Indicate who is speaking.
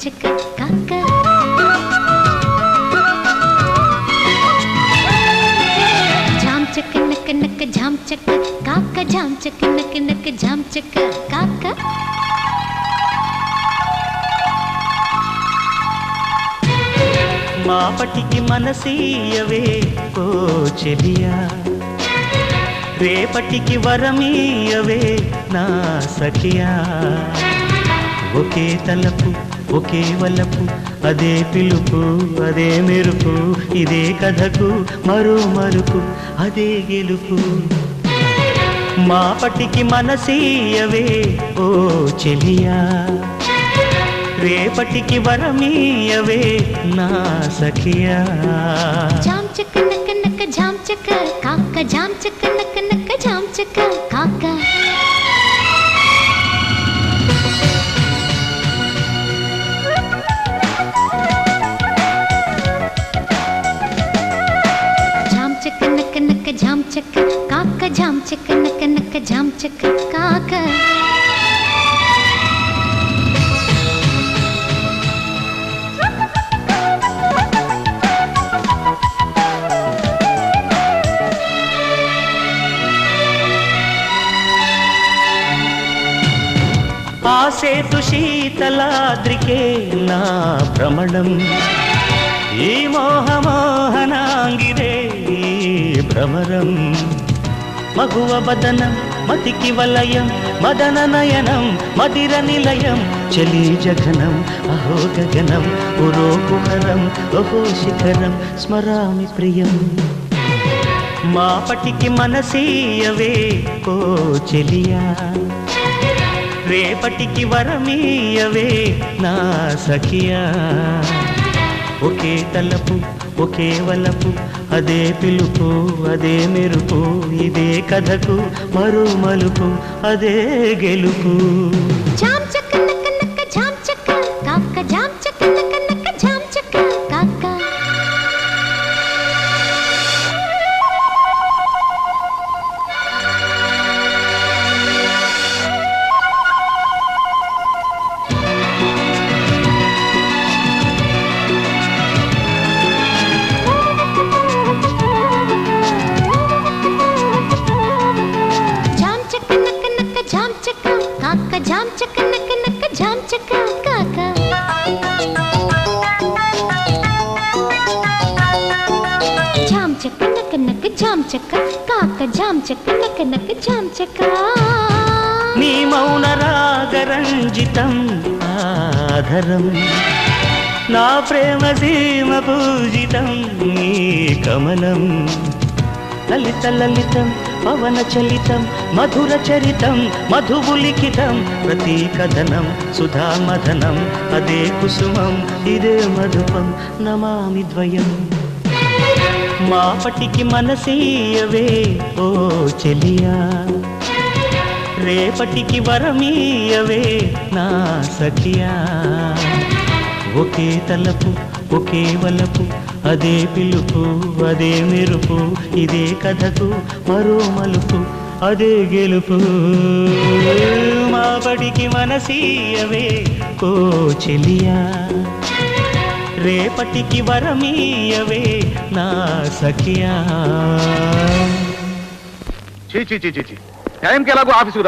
Speaker 1: చెక్క కాక జామ్ చెక్క నక్క నక్క జామ్ చెక్క కాక జామ్ చెక్క నక్క నక్క జామ్ చెక్క కాక
Speaker 2: మాపటికి మనసీయవే ఓ చెలియా రేపటికి వరమీయవే నా సఖియా ఒకే తలపు ఒకే వలపు అదే పిలుపు అదే మెరుపు ఇదే కథకు మరో మరుపు అదే గెలుపు మాపటికి మనసీయవే ఓ చెలియా రేపటికి వరమీయవే నా సఖియా
Speaker 1: జామ్ చెక్క నక్క నక్క జామ్ చెక్క కాక జామ్ చెక్క నక్క నక్క జామ్ చెక్క కాక జామ్ చెక్క నక్క నక్క జామ్ చెక్క కాక జామ్ చెక్క నక్క నక్క జామ్ చెక్క కాక
Speaker 2: ఆసేతు శీతలాద్రికే నా భ్రమణం ఈ మోహమోహనాంగిరే ఈ భ్రమరం మగువ బదనం మతికి వలయం మదన నయనం మదిర నిలయం చలీ జఘనం అహో గగనం పురో కుహరం ఓహో శిఖరం స్మరామి ప్రియం మాపటికి మనసీయవే ఓ చెలియా రేపటికి వరమీయవే నా సఖియా ఒకే తలపు ఒకే వలపు అదే పిలుపు అదే మెరుపు ఇదే కథకు మరో మలుపు అదే గెలుపు
Speaker 1: జామ్ చెక్క నక్క నక్క జామ్ చెక్క కాక జామ్ చెక్క నక్క నక్క జామ్ చెక్క కాక జామ్ చెక్క కాక జామ్ చెక్క నక్క నక్క జామ్ చెక్క కాక జామ్ చెక్క నక్క నక్క జామ్ చెక్క కాక జామ్ చెక్క నక్క నక్క జామ్ చెక్క
Speaker 2: నీ మౌన రాగరంజితం ఆధరం నా ప్రేమ సీమ పూజితం నీ కమలం లలిత లలితం పవన చలితం మధుర చరితం మధువులిఖితం ప్రతి కథనం సుధా మదనం అదే కుసుమం ఇదే మధుపం నమామి ద్వయం మాపటికి మనసీయవే ఓ చెలియా రేపటికి వరమీయవే నా సఖియా ఒకే తలపు ఒకే వలపు అదే పిలుపు అదే మెరుపు ఇదే కథకు మరో మలుపు అదే గెలుపు మాపటికి మనసీయవే ఓ చెలియా రేపటికి వరమీయవే నా సఖియా
Speaker 3: చీ చీ చీ చీ టైంకి ఎలాగో ఆఫీసు